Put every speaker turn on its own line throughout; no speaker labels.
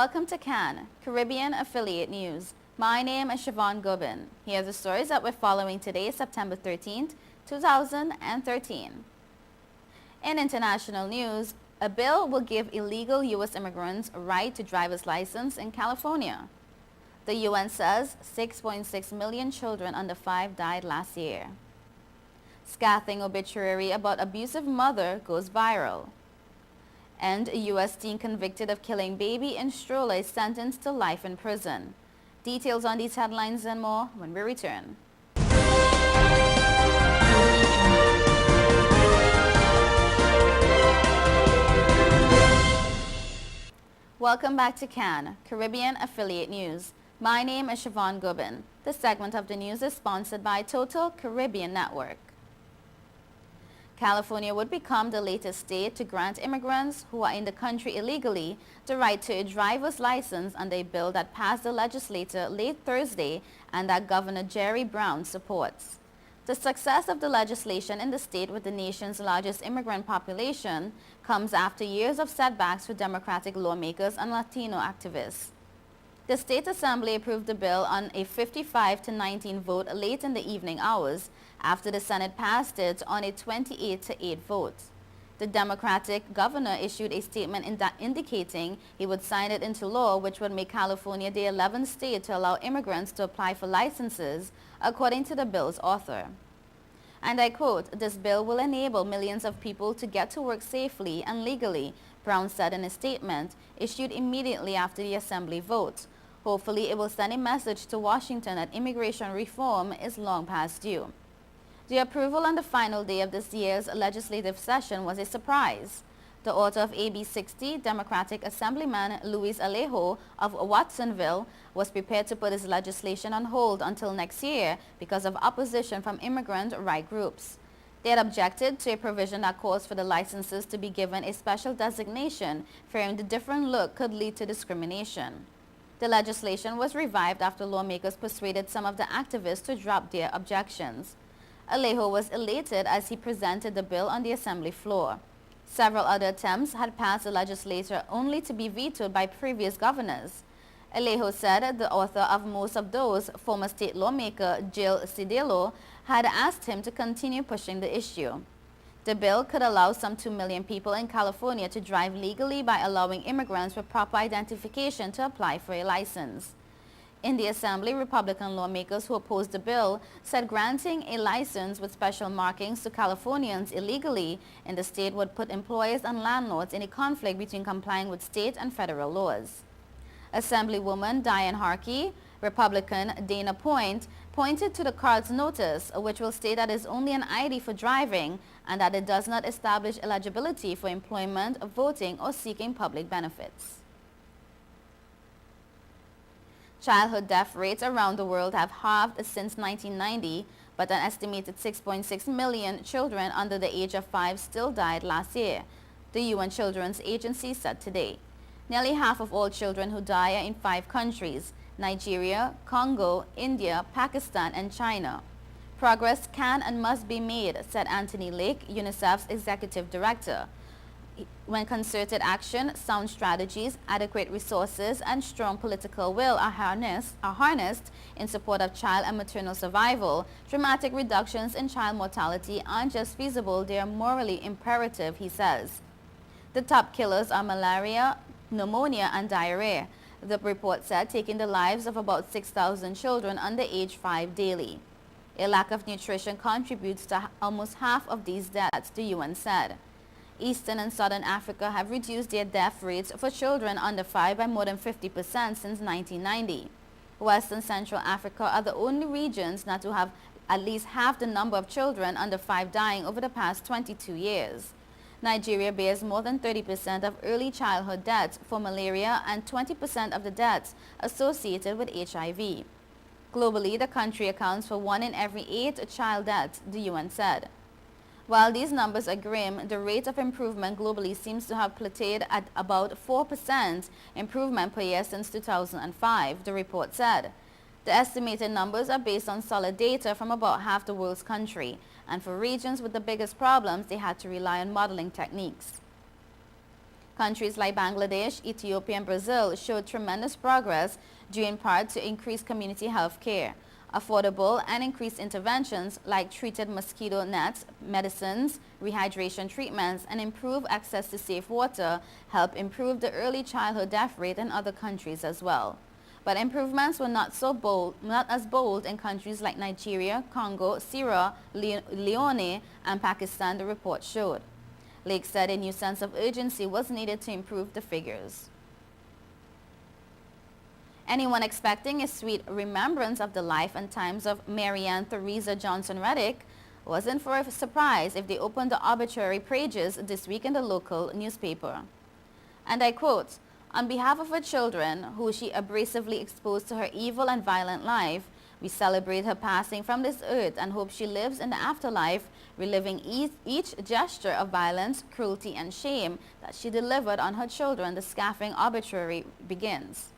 Welcome to CAN, Caribbean Affiliate News. My name is Siobhan Gubin. Here are the stories that we're following today, September 13th, 2013. In international news, a bill will give illegal U.S. immigrants a right to driver's license in California. The UN says 6.6 million children under 5 died last year. Scathing obituary about abusive mother goes viral. And a U.S. teen convicted of killing baby in stroller is sentenced to life in prison. Details on these headlines and more when we return. Welcome back to CAN, Caribbean Affiliate News. My name is Siobhan Gubin. This segment of the news is sponsored by Total Caribbean Network. California would become the latest state to grant immigrants who are in the country illegally the right to a driver's license under a bill that passed the legislature late Thursday and that Governor Jerry Brown supports. The success of the legislation in the state with the nation's largest immigrant population comes after years of setbacks for Democratic lawmakers and Latino activists. The State Assembly approved the bill on a 55-19 vote late in the evening hours after the Senate passed it on a 28-8 vote. The Democratic governor issued a statement indicating he would sign it into law, which would make California the 11th state to allow immigrants to apply for licenses, according to the bill's author. And I quote, "This bill will enable millions of people to get to work safely and legally," Brown said in a statement issued immediately after the Assembly vote. Hopefully, it will send a message to Washington that immigration reform is long past due. The approval on the final day of this year's legislative session was a surprise. The author of AB 60, Democratic Assemblyman Luis Alejo of Watsonville, was prepared to put his legislation on hold until next year because of opposition from immigrant right groups. They had objected to a provision that calls for the licenses to be given a special designation, fearing the different look could lead to discrimination. The legislation was revived after lawmakers persuaded some of the activists to drop their objections. Alejo was elated as he presented the bill on the Assembly floor. Several other attempts had passed the legislature only to be vetoed by previous governors. Alejo said the author of most of those, former state lawmaker Jill Cedillo, had asked him to continue pushing the issue. The bill could allow some 2 million people in California to drive legally by allowing immigrants with proper identification to apply for a license. In the Assembly, Republican lawmakers who opposed the bill said granting a license with special markings to Californians illegally in the state would put employers and landlords in a conflict between complying with state and federal laws. Assemblywoman Diane Harkey, Republican Dana Point, pointed to the card's notice, which will state that it is only an ID for driving and that it does not establish eligibility for employment, voting, or seeking public benefits. Childhood death rates around the world have halved since 1990, but an estimated 6.6 million children under the age of 5 still died last year, the UN Children's Agency said today. Nearly half of all children who die are in 5 countries: Nigeria, Congo, India, Pakistan, and China. Progress can and must be made, said Anthony Lake, UNICEF's executive director. When concerted action, sound strategies, adequate resources, and strong political will are harnessed in support of child and maternal survival, dramatic reductions in child mortality aren't just feasible, they are morally imperative, he says. The top killers are malaria, pneumonia, and diarrhea, the report said, taking the lives of about 6,000 children under age 5 daily. A lack of nutrition contributes to almost half of these deaths, the UN said. Eastern and Southern Africa have reduced their death rates for children under 5 by more than 50% since 1990. West and Central Africa are the only regions not to have at least half the number of children under 5 dying over the past 22 years. Nigeria bears more than 30% of early childhood deaths for malaria and 20% of the deaths associated with HIV. Globally, the country accounts for 1 in every 8 child deaths, the UN said. While these numbers are grim, the rate of improvement globally seems to have plateaued at about 4% improvement per year since 2005, the report said. The estimated numbers are based on solid data from about half the world's country, and for regions with the biggest problems, they had to rely on modeling techniques. Countries like Bangladesh, Ethiopia, and Brazil showed tremendous progress due in part to increased community health care. Affordable and increased interventions like treated mosquito nets, medicines, rehydration treatments, and improved access to safe water help improve the early childhood death rate in other countries as well. But improvements were not as bold in countries like Nigeria, Congo, Sierra Leone, and Pakistan, the report showed. Lake said a new sense of urgency was needed to improve the figures. Anyone expecting a sweet remembrance of the life and times of Marianne Theresa Johnson Reddick wasn't for a surprise if they opened the obituary pages this week in the local newspaper. And I quote, "On behalf of her children, who she abrasively exposed to her evil and violent life, we celebrate her passing from this earth and hope she lives in the afterlife, reliving each gesture of violence, cruelty, and shame that she delivered on her children." The scathing obituary begins.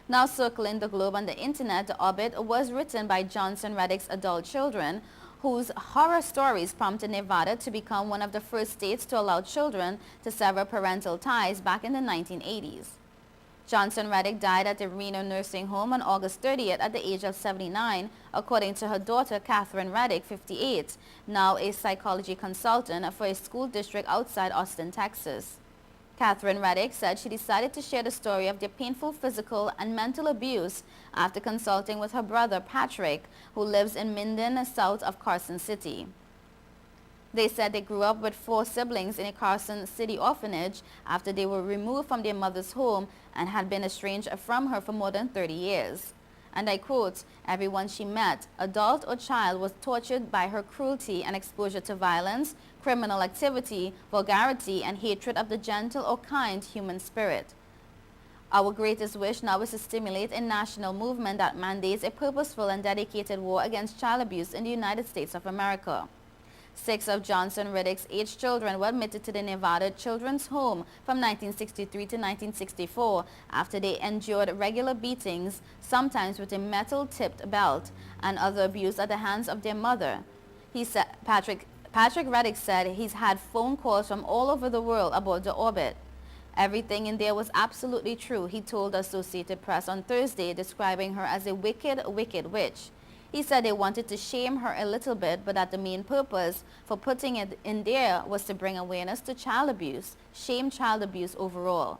Now circling the globe on the internet, the obit was written by Johnson Reddick's adult children, whose horror stories prompted Nevada to become one of the first states to allow children to sever parental ties back in the 1980s. Johnson Reddick died at the Reno nursing home on August 30th at the age of 79, according to her daughter Catherine Reddick, 58, now a psychology consultant for a school district outside Austin, Texas. Catherine Reddick said she decided to share the story of their painful physical and mental abuse after consulting with her brother Patrick, who lives in Minden, south of Carson City. They said they grew up with 4 siblings in a Carson City orphanage after they were removed from their mother's home and had been estranged from her for more than 30 years. And I quote, "Everyone she met, adult or child, was tortured by her cruelty and exposure to violence, criminal activity, vulgarity, and hatred of the gentle or kind human spirit. Our greatest wish now is to stimulate a national movement that mandates a purposeful and dedicated war against child abuse in the United States of America." 6 of Johnson Reddick's 8 children were admitted to the Nevada Children's Home from 1963 to 1964 after they endured regular beatings, sometimes with a metal-tipped belt, and other abuse at the hands of their mother. He said, Patrick Reddick said he's had phone calls from all over the world about the obit. "Everything in there was absolutely true," he told the Associated Press on Thursday, describing her as a wicked, wicked witch. He said they wanted to shame her a little bit, but that the main purpose for putting it in there was to bring awareness to child abuse, shame child abuse overall.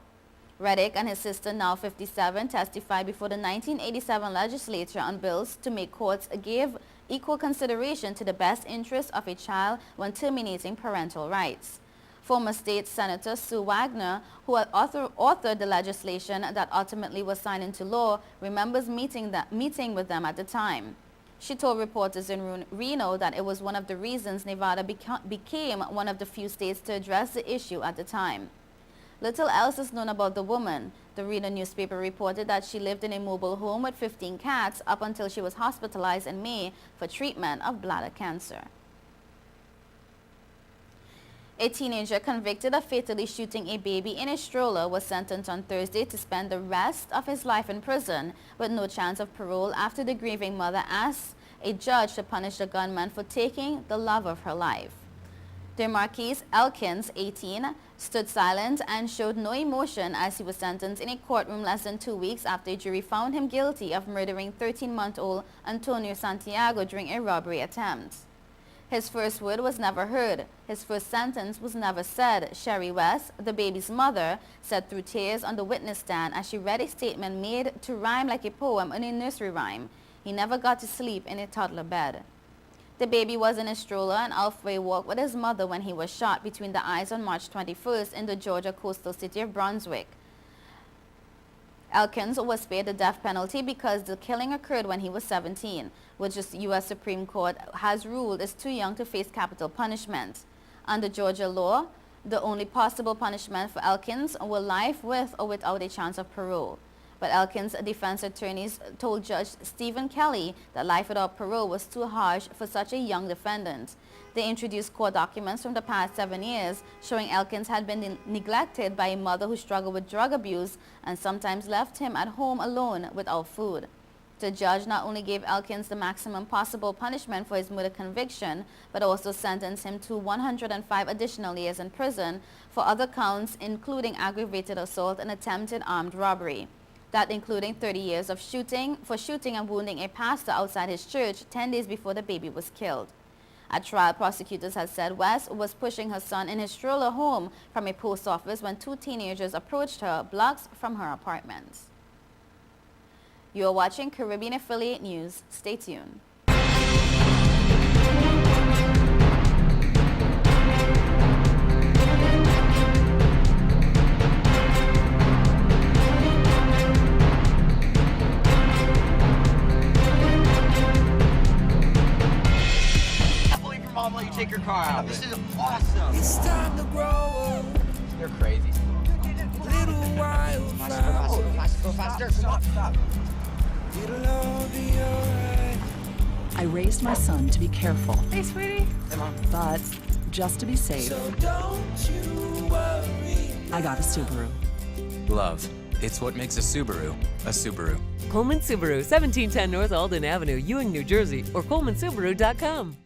Reddick and his sister, now 57, testified before the 1987 legislature on bills to make courts give equal consideration to the best interest of a child when terminating parental rights. Former state Senator Sue Wagner, who had authored the legislation that ultimately was signed into law, remembers meeting with them at the time. She told reporters in Reno that it was one of the reasons Nevada became one of the few states to address the issue at the time. Little else is known about the woman. The Reno newspaper reported that she lived in a mobile home with 15 cats up until she was hospitalized in May for treatment of bladder cancer. A teenager convicted of fatally shooting a baby in a stroller was sentenced on Thursday to spend the rest of his life in prison with no chance of parole after the grieving mother asked a judge to punish the gunman for taking the love of her life. DeMarquise Elkins, 18, stood silent and showed no emotion as he was sentenced in a courtroom less than 2 weeks after a jury found him guilty of murdering 13-month-old Antonio Santiago during a robbery attempt. His first word was never heard. His first sentence was never said, Sherry West, the baby's mother, said through tears on the witness stand as she read a statement made to rhyme like a poem in a nursery rhyme. He never got to sleep in a toddler bed. The baby was in a stroller and halfway walk with his mother when he was shot between the eyes on March 21st in the Georgia coastal city of Brunswick. Elkins was spared the death penalty because the killing occurred when he was 17, which the U.S. Supreme Court has ruled is too young to face capital punishment. Under Georgia law, the only possible punishment for Elkins were life with or without a chance of parole. But Elkins' defense attorneys told Judge Stephen Kelly that life without parole was too harsh for such a young defendant. They introduced court documents from the past 7 years showing Elkins had been neglected by a mother who struggled with drug abuse and sometimes left him at home alone without food. district judge not only gave Elkins the maximum possible punishment for his murder conviction, but also sentenced him to 105 additional years in prison for other counts, including aggravated assault and attempted armed robbery. That including 30 years of shooting and wounding a pastor outside his church 10 days before the baby was killed. At trial, prosecutors had said West was pushing her son in his stroller home from a post office when two teenagers approached her blocks from her apartment. You are watching Caribbean Affiliate News. Stay tuned.
Mom, let you take your car out. This is awesome.
It's time to grow up.
You're crazy.
Little while
Faster, faster. Stop.
It'll all be alright.
I raised my son to be careful,
Hey, sweetie. Hey, Mom.
but just to be safe,
So don't you worry.
I got a Subaru.
Love. It's what makes a Subaru a Subaru.
Coleman Subaru, 1710 North Alden Avenue, Ewing, New Jersey, or ColemanSubaru.com.